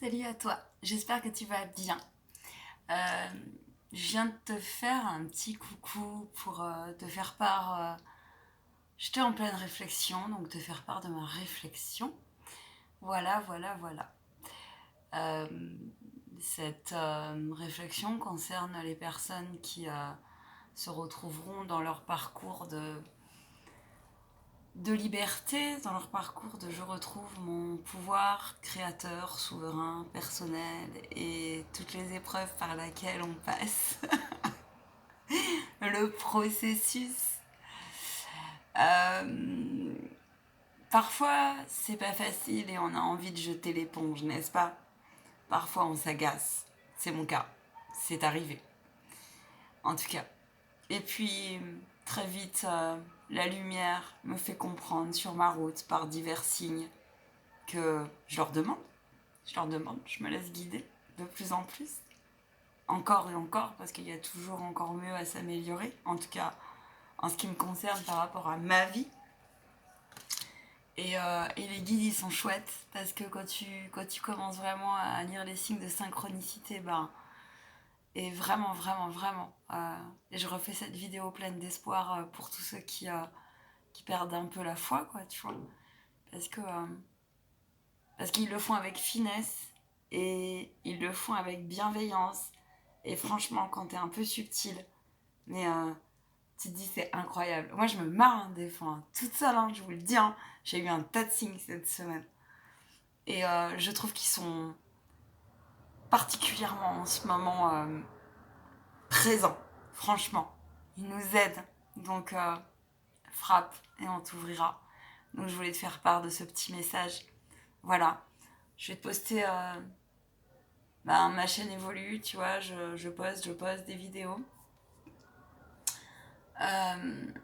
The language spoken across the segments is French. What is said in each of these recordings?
Salut à toi, j'espère que tu vas bien. Euh, je viens de te faire un petit coucou pour te faire part. J'étais en pleine réflexion, donc te faire part de ma réflexion. Voilà. Euh, cette réflexion concerne les personnes qui se retrouveront dans leur parcours de liberté, dans leur parcours de je retrouve mon pouvoir créateur, souverain, personnel et toutes les épreuves par lesquelles on passe, le processus. Euh, Parfois, c'est pas facile et on a envie de jeter l'éponge, n'est-ce pas? Parfois, on s'agace. C'est mon cas. C'est arrivé. En tout cas. Et puis, très vite, la lumière me fait comprendre sur ma route par divers signes que je leur demande. Je me laisse guider de plus en plus. Encore et encore, parce qu'il y a toujours encore mieux à s'améliorer. En tout cas, en ce qui me concerne par rapport à ma vie. Et les guides, ils sont chouettes, parce que quand tu commences vraiment à lire les signes de synchronicité, ben, et vraiment. Et je refais cette vidéo pleine d'espoir pour tous ceux qui perdent un peu la foi, quoi, tu vois. Parce que parce qu'ils le font avec finesse et ils le font avec bienveillance. Et franchement, quand t'es un peu subtil, mais tu te dis c'est incroyable. Moi, je me marre des fois, hein, toute seule, hein, je vous le dis. Hein, j'ai eu un tas de signes cette semaine. Et je trouve qu'ils sont particulièrement en ce moment présents, franchement. Ils nous aident. Donc, frappe et on t'ouvrira. Donc, je voulais te faire part de ce petit message. Voilà. Je vais te poster ma chaîne évolue, tu vois, je poste des vidéos. Euh,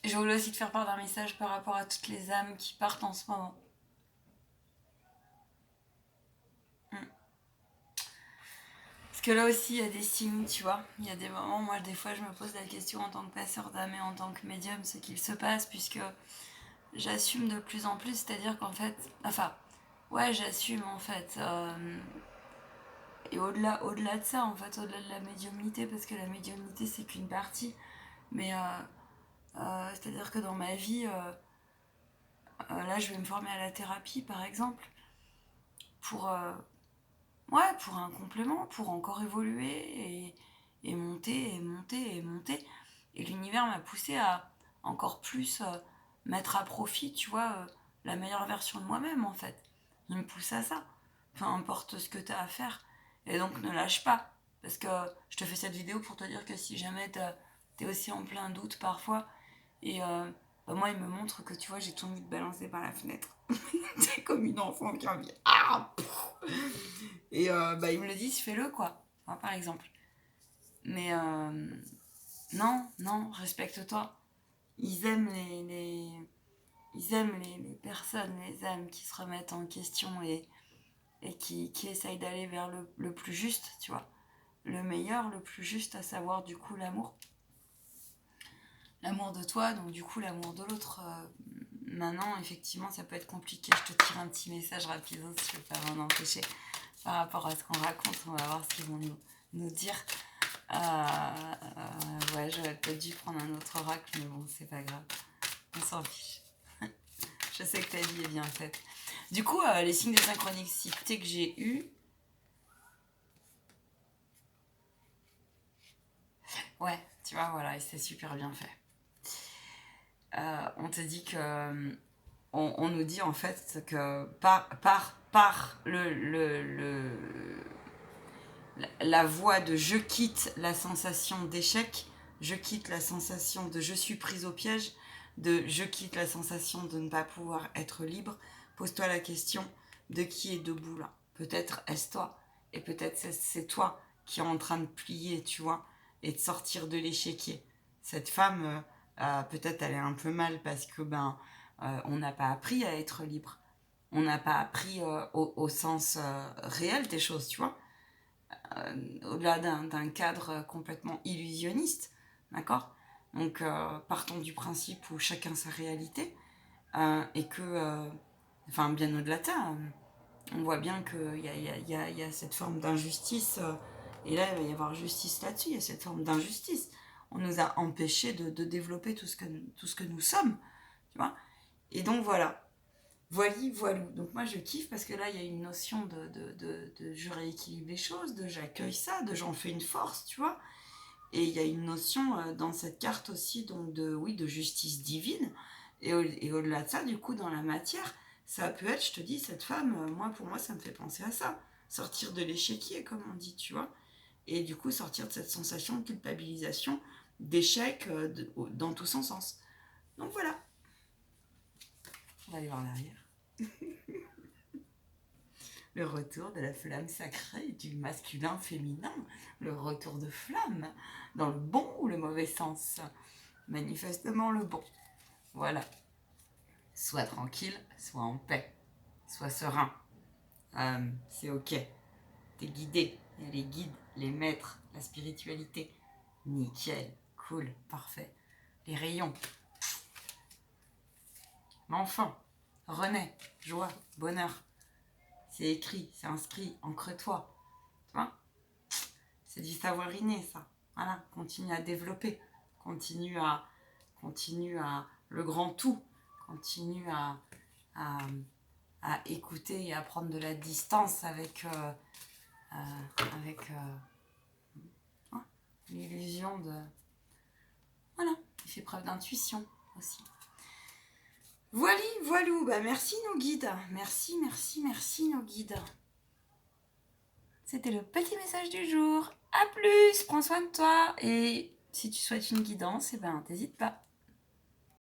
je voulais aussi te faire part d'un message par rapport à toutes les âmes qui partent en ce moment. Mm. Parce que là aussi, il y a des signes, tu vois. Il y a des moments, moi, des fois, je me pose la question en tant que passeur d'âme et en tant que médium, ce qu'il se passe, puisque j'assume de plus en plus, c'est-à-dire qu'en fait, enfin, ouais, j'assume en fait. Et au-delà de ça, en fait, au-delà de la médiumnité, parce que la médiumnité, c'est qu'une partie, mais c'est-à-dire que dans ma vie, là, je vais me former à la thérapie, par exemple, pour, pour un complément, pour encore évoluer et monter. Et l'univers m'a poussé à encore plus mettre à profit, tu vois, la meilleure version de moi-même, en fait. Il me pousse à ça. Peu importe ce que tu as à faire. Et donc, ne lâche pas. Parce que je te fais cette vidéo pour te dire que si jamais t'es aussi en plein doute parfois, et moi, il me montre que, tu vois, j'ai tout envie de balancer par la fenêtre. C'est comme une enfant qui a envie. Ah, et ils me le disent, fais-le, quoi. Moi, par exemple. Mais non, respecte-toi. Ils aiment ils aiment les personnes, les âmes qui se remettent en question et qui essayent d'aller vers le plus juste, tu vois. Le meilleur, le plus juste, à savoir du coup l'amour. L'amour de toi, donc du coup l'amour de l'autre. Maintenant, effectivement, ça peut être compliqué. Je te tire un petit message rapide, si je peux pas m'en empêcher. Par rapport à ce qu'on raconte, on va voir ce qu'ils vont nous dire. Ouais, j'aurais peut-être dû prendre un autre oracle, mais bon, c'est pas grave. On s'en fiche. Je sais que ta vie est bien faite. Du coup, les signes de synchronicité que j'ai eus, ouais, tu vois, voilà, et c'est super bien fait. On te dit que. On nous dit en fait que par la voie de je quitte la sensation d'échec, je quitte la sensation de je suis prise au piège, de je quitte la sensation de ne pas pouvoir être libre, pose-toi la question de qui est debout là. Peut-être est-ce toi, et peut-être c'est toi qui est en train de plier, tu vois, et de sortir de l'échiquier. Cette femme, peut-être elle est un peu mal parce que on n'a pas appris à être libre. On n'a pas appris au sens réel des choses, tu vois, au-delà d'un cadre complètement illusionniste, d'accord. Donc partons du principe où chacun sa réalité et que, enfin bien au-delà de ça, on voit bien qu'il y a cette forme d'injustice, et là, il va y avoir justice là-dessus, il y a cette forme d'injustice. On nous a empêchés de développer tout ce que nous sommes, tu vois. Et donc voilà, voilou. Donc moi je kiffe parce que là il y a une notion de je rééquilibre les choses, de j'accueille ça, de j'en fais une force, tu vois. Et il y a une notion dans cette carte aussi donc oui, de justice divine. Et au-delà de ça, du coup, dans la matière, ça peut être, je te dis, cette femme, pour moi, ça me fait penser à ça. Sortir de l'échiquier, comme on dit, tu vois. Et du coup, sortir de cette sensation de culpabilisation, d'échec dans tout son sens. Donc voilà. On va aller voir l'arrière. Le retour de la flamme sacrée, du masculin féminin. Le retour de flamme, dans le bon ou le mauvais sens. Manifestement le bon. Voilà. Sois tranquille, sois en paix, sois serein. C'est ok. T'es guidé. Il y a les guides, les maîtres, la spiritualité. Nickel, cool, parfait. Les rayons. L'enfant. Renaît, joie, bonheur. C'est écrit, c'est inscrit, ancre-toi. Tu vois? C'est du savoir inné, ça. Voilà, continue à développer. Continue à le grand tout. Continue à, à écouter et à prendre de la distance avec, hein, l'illusion de... Voilà, il fait preuve d'intuition aussi. Voilou, bah merci nos guides. Merci nos guides. C'était le petit message du jour. À plus, prends soin de toi. Et si tu souhaites une guidance, eh ben, t'hésites pas.